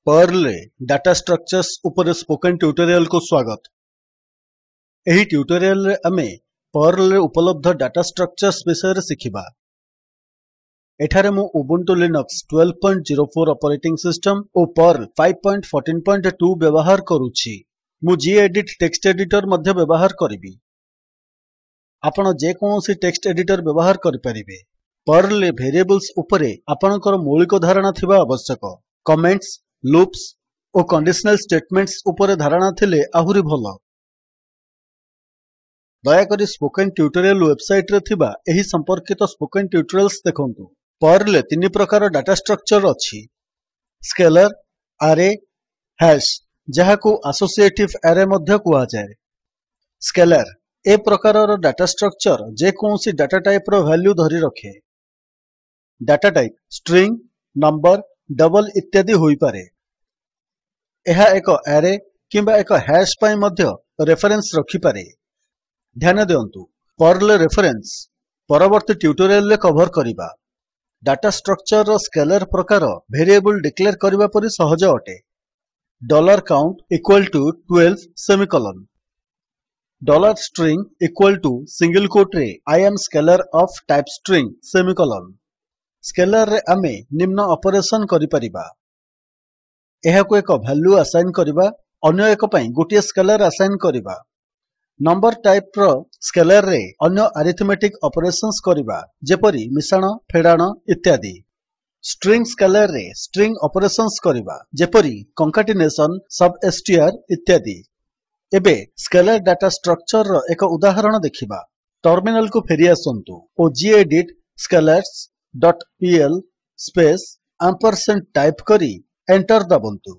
Perl रे data structures उपरे spoken tutorial को स्वागत। एही ट्यूटोरियल रे आमे पर्ल रे उपलब्ध डाटा स्ट्रक्चर्स विषय रे सिखिबा। एठारे मु उबुंटू लिनक्स 12.04 ऑपरेटिंग सिस्टम और पर्ल 5142 व्यवहार करूछि। मु gedit टेक्स्ट एडिटर मध्य व्यवहार करिबि। आपण जे कोनोसी टेक्स्ट एडिटर व्यवहार करि परिबे। पर्ल रे वेरिएबल्स उपरे आपणकर मौलिक धारणा थिबा आवश्यक। कमेंट्स, लूप्स और कंडीशनल स्टेटमेंट्स उपरे धारणा थिले आहुरी भलो। दयाकरी स्पोकन ट्यूटोरियल वेबसाइट रे थिबा एही संपर्कित स्पोकन ट्यूटोरियल्स देखंतु। पर्ल रे तीन प्रकार डाटा स्ट्रक्चर अछि। स्केलर, अरे, हैश, जहाकू एसोसिएटिव अरे मध्य कुआ जाय। स्केलर ए प्रकारर डाटा स्ट्रक्चर जे कोनसी डाटा टाइप रो वैल्यू धरि रखे। Data type string, number, double इत्यादि होई पारे। एहा एक अरे किंबा एक हैश पाई मध्य रेफरेंस रखि पारे। ध्यान दियंतु, पर्ल रेफरेंस परवर्ती ट्यूटोरियल रे कवर करिबा। डाटा स्ट्रक्चर रो स्केलर प्रकार वेरिएबल डिक्लेयर करिबा परि सहज अटे। $count equal to 12 semicolon. $string equal to single quote रे I am scalar of type string semicolon. Scalar रे आमे निम्न ऑपरेशन करि परिबा। एहाको एक वैल्यू असाइन करिबा, अन्य एक पई गोटिए स्केलर असाइन करिबा। नंबर टाइप रो स्केलर रे अन्य अरिथमेटिक ऑपरेशंस करिबा, जेपरि मिसाण, फेडाण इत्यादि। स्ट्रिंग स्केलर रे स्ट्रिंग ऑपरेशंस करिबा, जेपरि कंकाटिनेशन, सबएसटीआर इत्यादि। एबे स्केलर डाटा स्ट्रक्चर रो एक उदाहरण देखिबा। टर्मिनल को फेरि आसंतु ओ gedit scalars.pl space ampersand type करी एंटर दबंतु।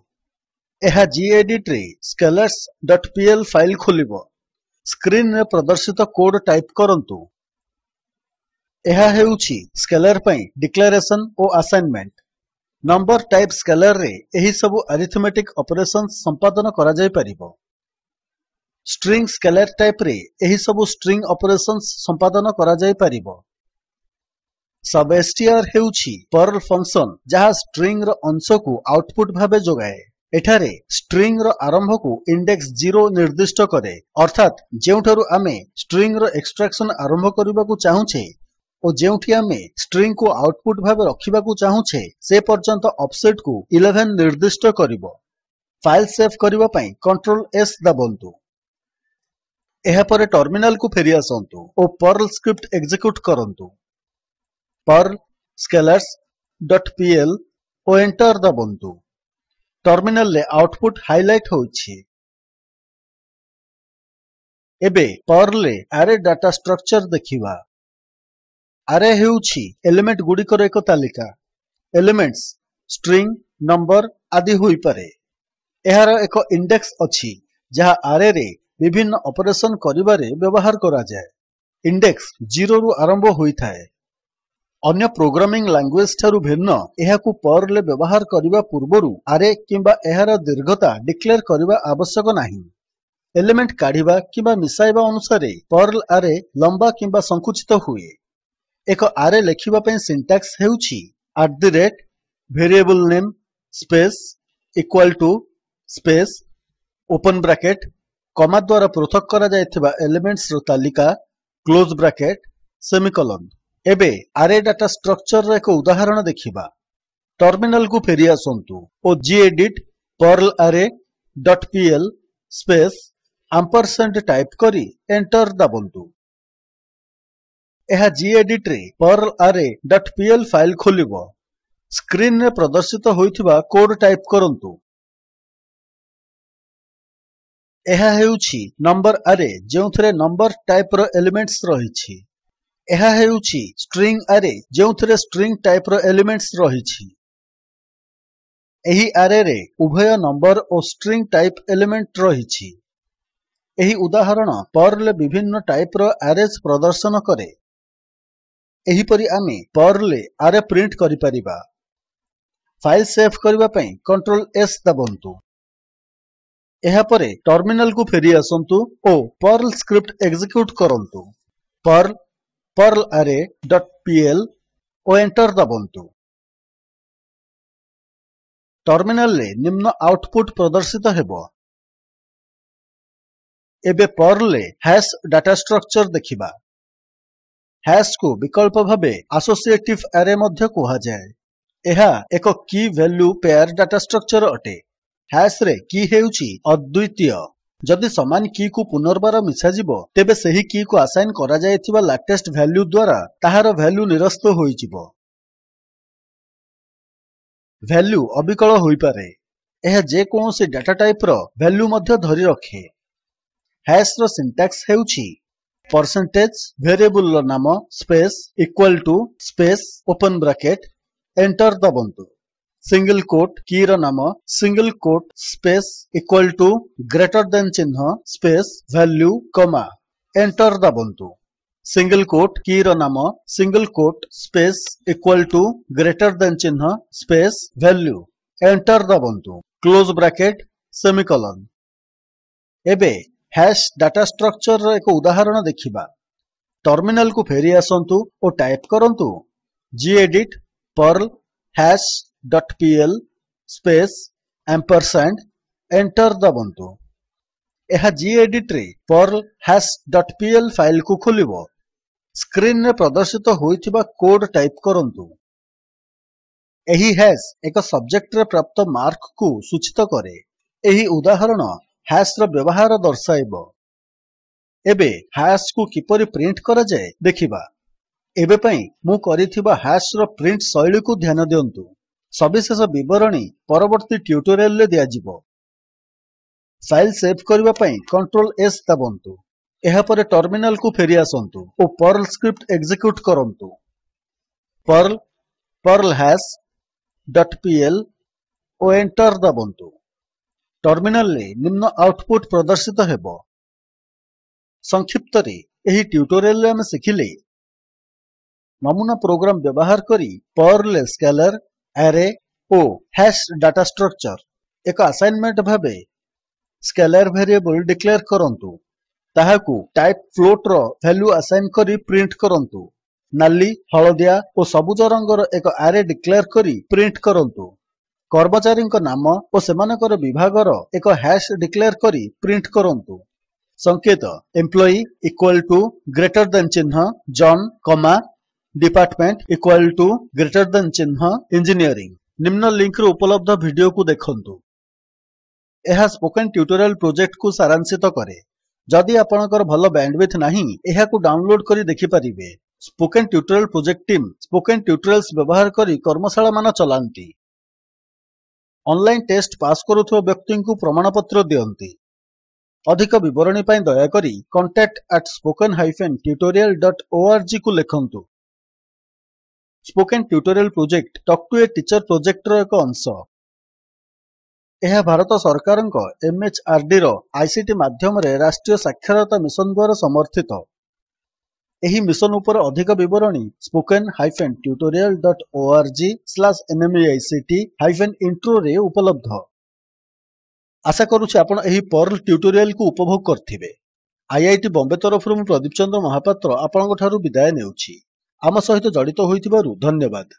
एहा gedit रे scalars.pl फाइल खोलिबो। स्क्रीन रे प्रदर्शित कोड टाइप करंतु। एहा हेउछि स्केलर पई डिक्लेरेशन ओ असाइनमेंट। नंबर टाइप स्केलर रे एही सबु अरिथमेटिक ऑपरेशंस संपादन करा जाय परिबो। स्ट्रिंग स्केलर टाइप रे एही सबु स्ट्रिंग ऑपरेशंस संपादन करा जाय परिबो। सबएसटीआर हेउछि पर्ल फंक्शन जहा स्ट्रिंग रो अंश को आउटपुट भाबे जोगाए। एठारे स्ट्रिंग रो आरंभ को इंडेक्स 0 निर्दिष्ट करे, अर्थात जेउठारु आमे स्ट्रिंग रो एक्सट्रैक्शन आरंभ करिबा को चाहुछे ओ जेउठी आमे स्ट्रिंग को आउटपुट भाबे रखिबा को चाहुछे से पर्यंत ऑफसेट को 11 निर्दिष्ट करिवो। फाइल सेव करिबा पई कंट्रोल एस दबंतु। एहा परे टर्मिनल को फेरि आसंतु ओ पर्ल स्क्रिप्ट एग्जीक्यूट करंतु। पर्ल scalars.pl ओ एंटर दबंतु। टर्मिनल ले आउटपुट हाइलाइट होछि। एबे पर्ल ले अरे डाटा स्ट्रक्चर देखिबा। अरे हेउछि एलिमेंट गुडिकर एक तालिका। एलिमेंट्स स्ट्रिंग, नंबर आदि होई पारे। एहार एक इंडेक्स अछि जहा अरे रे विभिन्न ऑपरेशन करिबारे व्यवहार करा जाय। इंडेक्स 0 रु आरंभ होई थाए। अन्य प्रोग्रामिंग लैंग्वेज ठारू भिन्न एहाकू पर्ल व्यवहार करिबा पूर्वरु अरे किंबा एहार दीर्घता डिक्लेयर करिबा आवश्यक नाही। एलिमेंट काढिबा किंबा मिसाइबा अनुसारे पर्ल अरे लंबा किंबा संकुचित हुए। एक अरे लेखिबा पई सिंटैक्स हेउछि @variable name space equal to space open bracket comma द्वारा पृथक करा जायथिबा एलिमेंट्स रो तालिका क्लोज ब्रैकेट सेमिकोलन। एबे अरे डाटा स्ट्रक्चर रो एक उदाहरण देखिबा। टर्मिनल को फेरि आसंतु ओ gedit perlarray.pl space ampersand type करी एंटर दबंतु। एहा gedit रे perlarray.pl फाइल खोलिबो। स्क्रीन रे प्रदर्शित होइथिबा कोड टाइप करंतु। एहा हेउछि नंबर अरे जेउथरे नंबर टाइप रो एलिमेंट्स रहिछि। एहा हेउछि स्ट्रिंग अरे जेउथरे स्ट्रिंग टाइप रो एलिमेंट्स रहिछि। एही अरे रे उभय नंबर ओ स्ट्रिंग टाइप एलिमेंट रहिछि। एही उदाहरण पर्ल विभिन्न टाइप रो अरेज प्रदर्शन करे। एही परि आमे पर्ल अरे प्रिंट करि परिबा। फाइल सेव करिबा पई कंट्रोल एस दबंतु। एहा परे टर्मिनल को फेरि आसंतु ओ पर्ल स्क्रिप्ट एग्जीक्यूट करंतु। पर्ल perlarray.pl ओ एंटर दबंतु। टर्मिनल रे निम्न आउटपुट प्रदर्शित हेबो। एबे पर्ल रे हैश डाटा स्ट्रक्चर देखिबा। हैश को विकल्प भाबे एसोसिएटिव अरे मध्य कुहा जाय। एहा एक की वैल्यू पेयर डाटा स्ट्रक्चर अटे। हैश रे की हेउची अद्वितीय। जदि समान की को पुनर्बार मिसा जिवो तेबे सही की को असाइन करा जायथिबा लेटेस्ट वैल्यू द्वारा ताहार वैल्यू निरस्त होई जिवो। वैल्यू अबिकल होई पारे। एहा जे कोनोसी डाटा टाइप रो वैल्यू मध्य धरि रखे। हैश रो सिंटैक्स हेउची परसेंटेज वेरिएबल रो नाम space equal to space open bracket enter दबंतु। सिंगल कोट की रो नाम single quote space equal to greater than चिन्ह स्पेस वैल्यू कॉमा एंटर दबंतु। सिंगल कोट की रो नाम single quote space equal to greater than चिन्ह space value enter दबंतु। Close bracket semicolon. एबे हैश डाटा स्ट्रक्चर रो एक उदाहरण देखिबा। टर्मिनल को फेरी आसंतु और टाइप करंतु gedit Perl hash dot PL space ampersand enter दबंतु। एहा gedit रे Perl hash dot PL file को खोलिबो। स्क्रीन रे प्रदर्शित होइथिबा कोड टाइप करंतु। एही हैश एक सब्जेक्ट रे प्राप्त मार्क को सूचित करे। एही उदाहरण हैश रो व्यवहार दर्शाइबो। एबे हैश को किपरि प्रिंट करा जाय देखिबा। एबे पई मु करिथिबा हैश रो प्रिंट शैली को ध्यान दियंतु। सविशेष विवरणी परवर्ती ट्यूटोरियल रे दिया जिवो। फाइल सेव करबा पई कंट्रोल एस दबंतु। एहा परे टर्मिनल को फेरी आसंतु ओ पर्ल स्क्रिप्ट एग्जीक्यूट करंतु। पर्ल हैश डॉट पीएल ओ एंटर दबंतु। टर्मिनल रे निम्न आउटपुट प्रदर्शित हेबो। संक्षिप्त रे एही ट्यूटोरियल रे हम सिखिले नमूना प्रोग्राम व्यवहार करी पर्ल रे स्केलर अरे ओ हैश डाटा स्ट्रक्चर एक असाइनमेंट भाबे स्केलर वेरिएबल डिक्लेयर करंतु। ताहाकू टाइप फ्लोट रो वैल्यू असाइन करी प्रिंट करंतु। नाली हळदिया ओ सबुज रंगर एक अरे डिक्लेयर करी प्रिंट करंतु। कर्मचारी नाम ओ सेमानकर विभागर एक हैश डिक्लेयर करी प्रिंट करंतु। संकेत employee equal to greater than चिन्ह John comma department equal to greater than चिन्ह इंजीनियरिंग। निम्न लिंक रे उपलब्ध वीडियो को देखंतु। एहा स्पोकन ट्यूटोरियल प्रोजेक्ट को सारांशित करे। जदि आपनकर भलो बैंडविड्थ नाही एहा को डाउनलोड करी देखि परिबे। Spoken tutorial project team spoken tutorials व्यवहार करी कर्मशाला मान चलांती। ऑनलाइन टेस्ट पास करूथो व्यक्ति को प्रमाणपत्र दियंती। अधिक विवरणी पई दया करी contact@spoken-tutorial.org को लिखंतु। Spoken tutorial project talk to a teacher project रो एक अंश। एहा भारत सरकारक MHRD रो आईसीटी माध्यम रे राष्ट्रीय साक्षरता मिशन द्वारा समर्थित। एही मिशन उपर अधिक विवरणी spoken-tutorial.org/nmeict-intro रे उपलब्ध। आशा करूछि आपण एही पर्ल ट्यूटोरियल को उपभोग करथिबे। आईआईटी बॉम्बे तरफ रु प्रदीप चंद्र महापात्र आपनक ठारू विदाय नेउछि। आम सहित जडित होइथिबारु धन्यवाद।